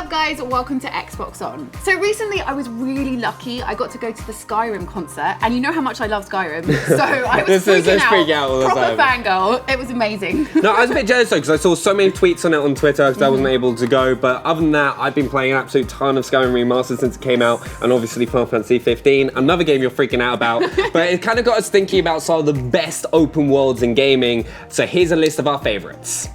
up guys, welcome to Xbox On. So recently I was really lucky. I got to go to the Skyrim concert, and you know how much I love Skyrim, so I was freaking out all the proper fangirl. It was amazing. No, I was a bit jealous though, because I saw so many tweets on it on Twitter because I wasn't able to go, but other than that, I've been playing an absolute ton of Skyrim Remastered since it came out, and obviously Final Fantasy 15, another game you're freaking out about, but it kind of got us thinking about some of the best open worlds in gaming, so here's a list of our favourites.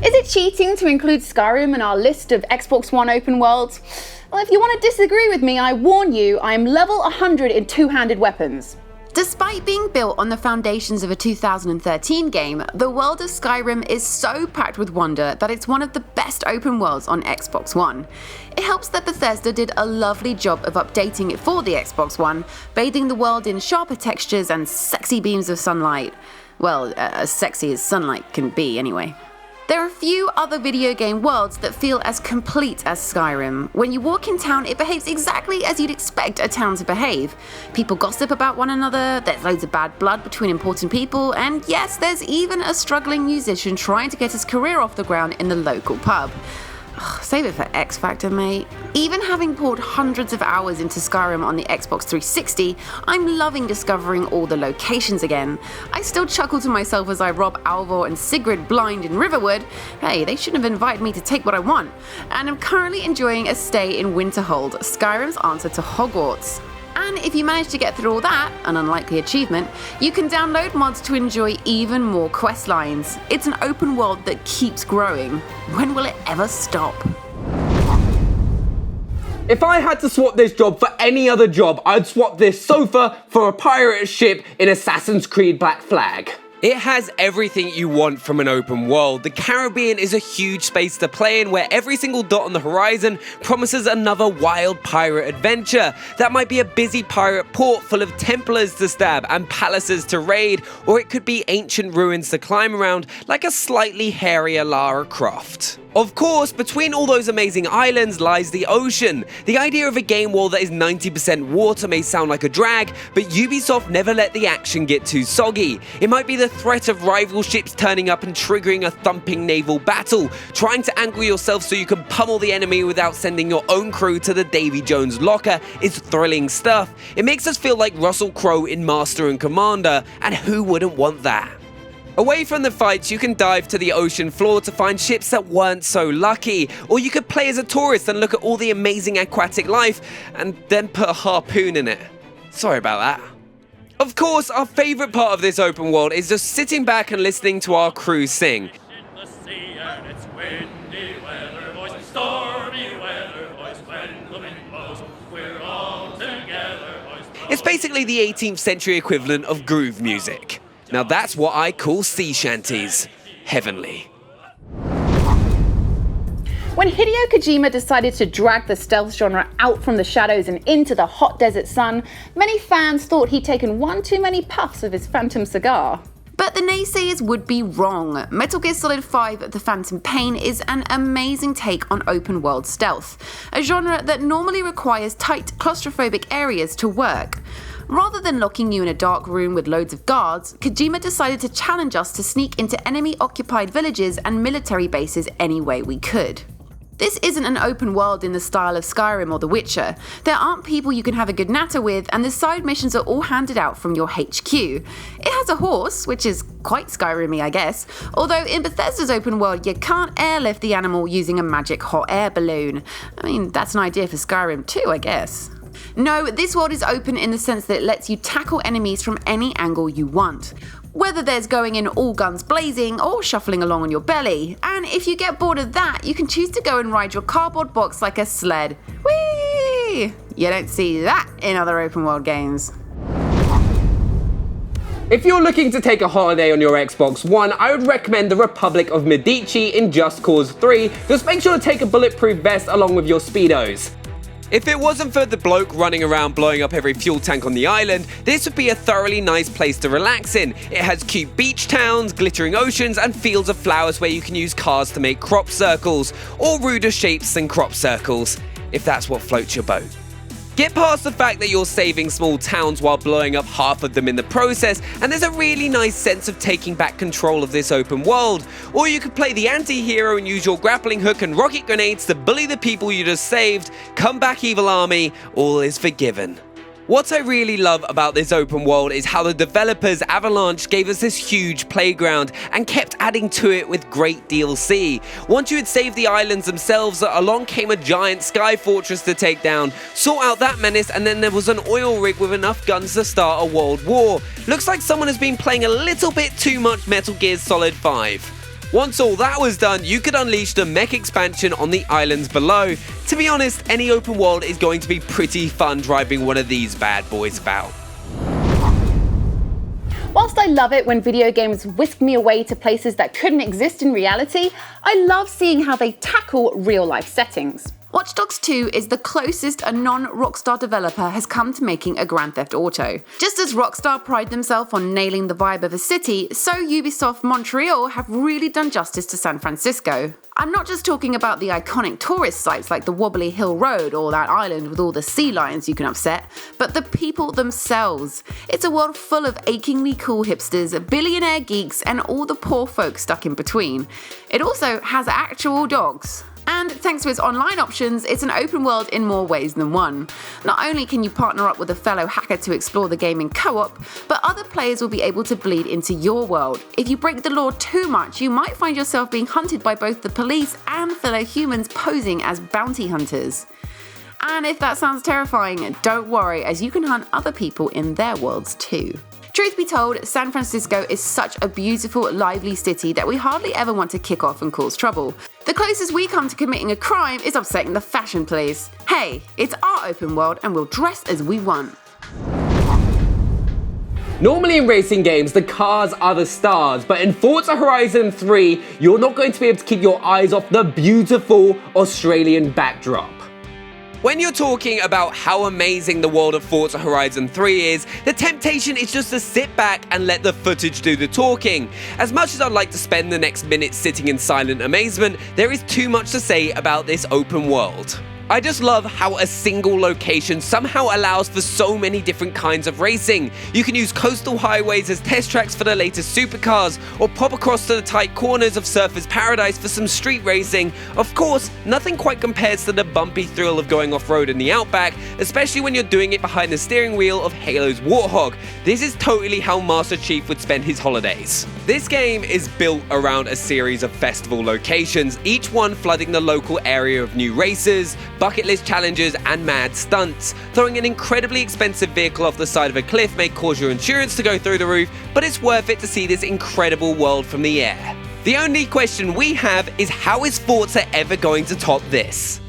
Is it cheating to include Skyrim in our list of Xbox One open worlds? Well, if you want to disagree with me, I warn you, I am level 100 in two-handed weapons. Despite being built on the foundations of a 2013 game, the world of Skyrim is so packed with wonder that it's one of the best open worlds on Xbox One. It helps that Bethesda did a lovely job of updating it for the Xbox One, bathing the world in sharper textures and sexy beams of sunlight. Well, as sexy as sunlight can be anyway. There are few other video game worlds that feel as complete as Skyrim. When you walk in town, it behaves exactly as you'd expect a town to behave. People gossip about one another, there's loads of bad blood between important people, and yes, there's even a struggling musician trying to get his career off the ground in the local pub. Save it for X Factor, mate. Even having poured hundreds of hours into Skyrim on the Xbox 360, I'm loving discovering all the locations again. I still chuckle to myself as I rob Alvor and Sigrid blind in Riverwood. Hey, they shouldn't have invited me to take what I want. And I'm currently enjoying a stay in Winterhold, Skyrim's answer to Hogwarts. And if you manage to get through all that, an unlikely achievement, you can download mods to enjoy even more quest lines. It's an open world that keeps growing. When will it ever stop? If I had to swap this job for any other job, I'd swap this sofa for a pirate ship in Assassin's Creed Black Flag. It has everything you want from an open world. The Caribbean is a huge space to play in where every single dot on the horizon promises another wild pirate adventure. That might be a busy pirate port full of Templars to stab and palaces to raid, or it could be ancient ruins to climb around like a slightly hairier Lara Croft. Of course, between all those amazing islands lies the ocean. The idea of a game world that is 90% water may sound like a drag, but Ubisoft never let the action get too soggy. It might be the threat of rival ships turning up and triggering a thumping naval battle, trying to angle yourself so you can pummel the enemy without sending your own crew to the Davy Jones locker is thrilling stuff. It makes us feel like Russell Crowe in Master and Commander, and who wouldn't want that? Away from the fights, you can dive to the ocean floor to find ships that weren't so lucky, or you could play as a tourist and look at all the amazing aquatic life, and then put a harpoon in it. Sorry about that. Of course, our favourite part of this open world is just sitting back and listening to our crew sing. It's basically the 18th century equivalent of groove music. Now that's what I call sea shanties. Heavenly. When Hideo Kojima decided to drag the stealth genre out from the shadows and into the hot desert sun, many fans thought he'd taken one too many puffs of his Phantom cigar. But the naysayers would be wrong. Metal Gear Solid 5 The Phantom Pain is an amazing take on open world stealth, a genre that normally requires tight, claustrophobic areas to work. Rather than locking you in a dark room with loads of guards, Kojima decided to challenge us to sneak into enemy-occupied villages and military bases any way we could. This isn't an open world in the style of Skyrim or The Witcher. There aren't people you can have a good natter with, and the side missions are all handed out from your HQ. It has a horse, which is quite Skyrim-y, I guess, although in Bethesda's open world you can't airlift the animal using a magic hot air balloon. I mean, that's an idea for Skyrim too, I guess. No, this world is open in the sense that it lets you tackle enemies from any angle you want. Whether there's going in all guns blazing or shuffling along on your belly. And if you get bored of that, you can choose to go and ride your cardboard box like a sled. Whee! You don't see that in other open world games. If you're looking to take a holiday on your Xbox One, I would recommend the Republic of Medici in Just Cause 3. Just make sure to take a bulletproof vest along with your Speedos. If it wasn't for the bloke running around blowing up every fuel tank on the island, this would be a thoroughly nice place to relax in. It has cute beach towns, glittering oceans, and fields of flowers where you can use cars to make crop circles, or ruder shapes than crop circles, if that's what floats your boat. Get past the fact that you're saving small towns while blowing up half of them in the process, and there's a really nice sense of taking back control of this open world. Or you could play the anti-hero and use your grappling hook and rocket grenades to bully the people you just saved. Come back, evil army, all is forgiven. What I really love about this open world is how the developers, Avalanche, gave us this huge playground and kept adding to it with great DLC. Once you had saved the islands themselves, along came a giant sky fortress to take down, sort out that menace, and then there was an oil rig with enough guns to start a world war. Looks like someone has been playing a little bit too much Metal Gear Solid 5. Once all that was done, you could unleash the mech expansion on the islands below. To be honest, any open world is going to be pretty fun driving one of these bad boys about. Whilst I love it when video games whisk me away to places that couldn't exist in reality, I love seeing how they tackle real-life settings. Watch Dogs 2 is the closest a non-Rockstar developer has come to making a Grand Theft Auto. Just as Rockstar pride themselves on nailing the vibe of a city, so Ubisoft Montreal have really done justice to San Francisco. I'm not just talking about the iconic tourist sites like the Wobbly Hill Road or that island with all the sea lions you can upset, but the people themselves. It's a world full of achingly cool hipsters, billionaire geeks, and all the poor folk stuck in between. It also has actual dogs. And thanks to its online options, it's an open world in more ways than one. Not only can you partner up with a fellow hacker to explore the game in co-op, but other players will be able to bleed into your world. If you break the law too much, you might find yourself being hunted by both the police and fellow humans posing as bounty hunters. And if that sounds terrifying, don't worry, as you can hunt other people in their worlds too. Truth be told, San Francisco is such a beautiful, lively city that we hardly ever want to kick off and cause trouble. The closest we come to committing a crime is upsetting the fashion police. Hey, it's our open world and we'll dress as we want. Normally in racing games, the cars are the stars, but in Forza Horizon 3, you're not going to be able to keep your eyes off the beautiful Australian backdrop. When you're talking about how amazing the world of Forza Horizon 3 is, the temptation is just to sit back and let the footage do the talking. As much as I'd like to spend the next minute sitting in silent amazement, there is too much to say about this open world. I just love how a single location somehow allows for so many different kinds of racing. You can use coastal highways as test tracks for the latest supercars, or pop across to the tight corners of Surfer's Paradise for some street racing. Of course, nothing quite compares to the bumpy thrill of going off-road in the outback, especially when you're doing it behind the steering wheel of Halo's Warthog. This is totally how Master Chief would spend his holidays. This game is built around a series of festival locations, each one flooding the local area of new races, bucket list challenges, and mad stunts. Throwing an incredibly expensive vehicle off the side of a cliff may cause your insurance to go through the roof, but it's worth it to see this incredible world from the air. The only question we have is, how is Forza ever going to top this?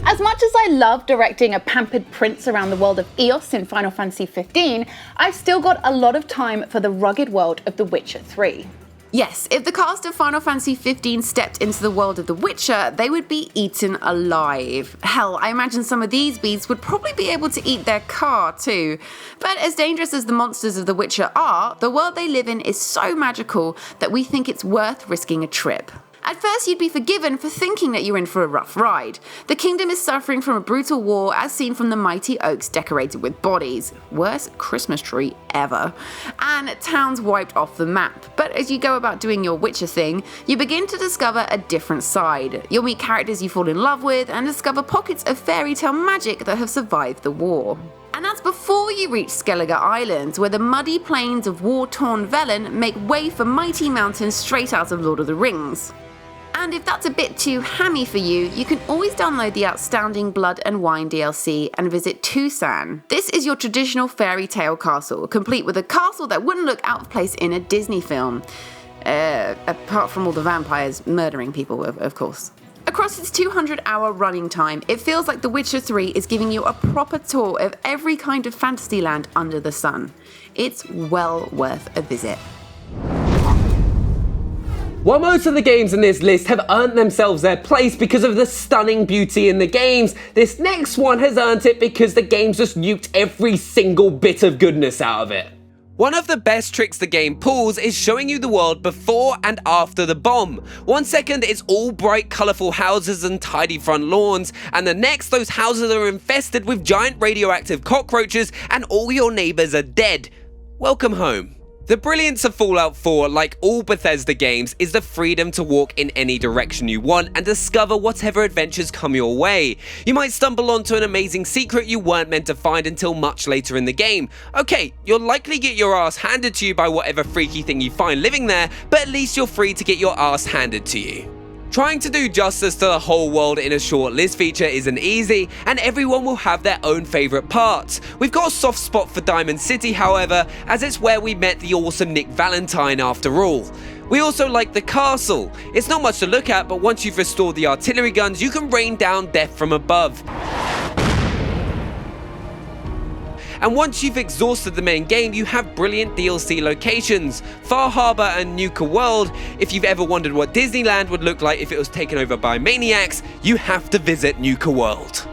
As much as I love directing a pampered prince around the world of Eos in Final Fantasy XV, I've still got a lot of time for the rugged world of The Witcher 3. Yes, if the cast of Final Fantasy XV stepped into the world of The Witcher, they would be eaten alive. Hell, I imagine some of these beasts would probably be able to eat their car too. But as dangerous as the monsters of The Witcher are, the world they live in is so magical that we think it's worth risking a trip. At first, you'd be forgiven for thinking that you're in for a rough ride. The kingdom is suffering from a brutal war, as seen from the mighty oaks decorated with bodies. Worst Christmas tree ever. And towns wiped off the map. But as you go about doing your Witcher thing, you begin to discover a different side. You'll meet characters you fall in love with and discover pockets of fairy tale magic that have survived the war. And that's before you reach Skellige Islands, where the muddy plains of war-torn Velen make way for mighty mountains straight out of Lord of the Rings. And if that's a bit too hammy for you, you can always download the outstanding Blood and Wine DLC and visit Tucson. This is your traditional fairy tale castle, complete with a castle that wouldn't look out of place in a Disney film. Apart from all the vampires murdering people, of course. Across its 200-hour running time, it feels like The Witcher 3 is giving you a proper tour of every kind of fantasy land under the sun. It's well worth a visit. While most of the games in this list have earned themselves their place because of the stunning beauty in the games, this next one has earned it because the games just nuked every single bit of goodness out of it. One of the best tricks the game pulls is showing you the world before and after the bomb. 1 second it's all bright colourful houses and tidy front lawns, and the next those houses are infested with giant radioactive cockroaches and all your neighbours are dead. Welcome home. The brilliance of Fallout 4, like all Bethesda games, is the freedom to walk in any direction you want and discover whatever adventures come your way. You might stumble onto an amazing secret you weren't meant to find until much later in the game. Okay, you'll likely get your ass handed to you by whatever freaky thing you find living there, but at least you're free to get your ass handed to you. Trying to do justice to the whole world in a short list feature isn't easy, and everyone will have their own favourite parts. We've got a soft spot for Diamond City, however, as it's where we met the awesome Nick Valentine after all. We also like the castle. It's not much to look at, but once you've restored the artillery guns, you can rain down death from above. And once you've exhausted the main game, you have brilliant DLC locations. Far Harbor and Nuka World. If you've ever wondered what Disneyland would look like if it was taken over by maniacs, you have to visit Nuka World.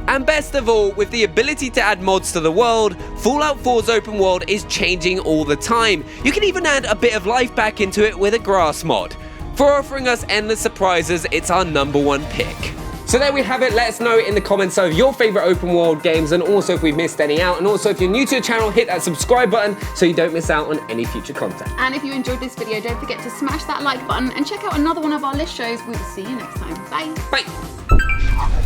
And best of all, with the ability to add mods to the world, Fallout 4's open world is changing all the time. You can even add a bit of life back into it with a grass mod. For offering us endless surprises, it's our #1 pick. So there we have it. Let us know in the comments of your favourite open world games, and also if we've missed any out. And also if you're new to the channel, hit that subscribe button so you don't miss out on any future content. And if you enjoyed this video, don't forget to smash that like button and check out another one of our list shows. We will see you next time. Bye. Bye.